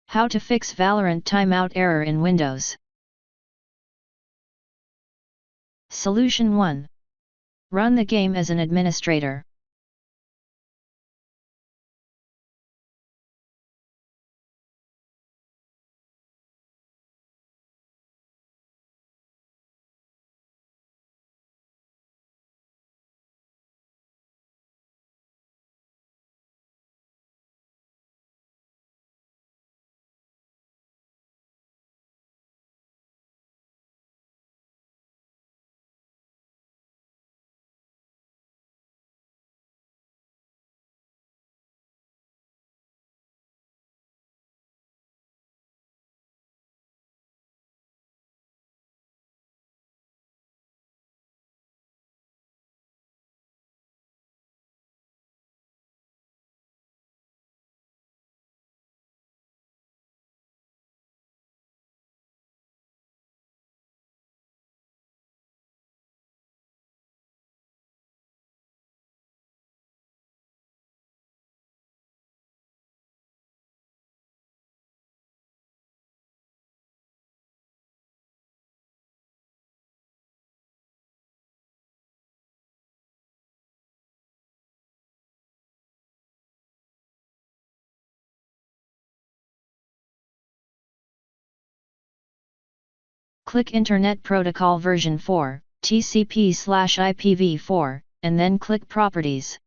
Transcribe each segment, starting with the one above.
How to fix Valorant timeout error in Windows. Solution 1. Run the game as an administrator. Click Internet Protocol version 4, TCP/IPv4, and then click Properties.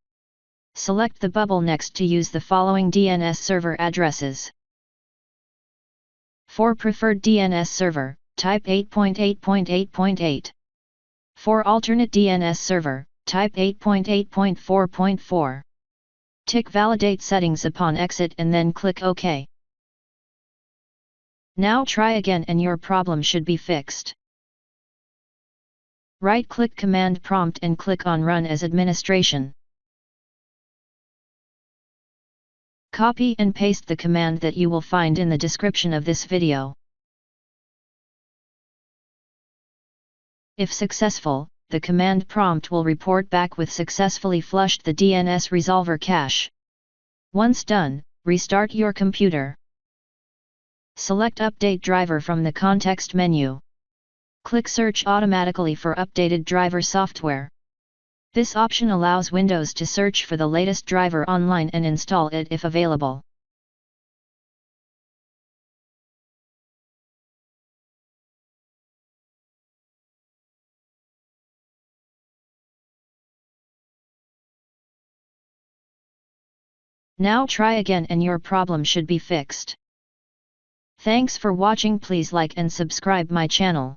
Select the bubble next to use the following DNS server addresses. For preferred DNS server, type 8.8.8.8. For alternate DNS server, type 8.8.4.4. Tick Validate settings upon exit and then click OK. Now try again and your problem should be fixed. Right-click Command Prompt and click on Run as Administration. Copy and paste the command that you will find in the description of this video. If successful, the command prompt will report back with successfully flushed the DNS resolver cache. Once done, restart your computer. Select Update Driver from the context menu. Click Search automatically for updated driver software. This option allows Windows to search for the latest driver online and install it if available. Now try again and your problem should be fixed. Thanks for watching. Please like and subscribe my channel.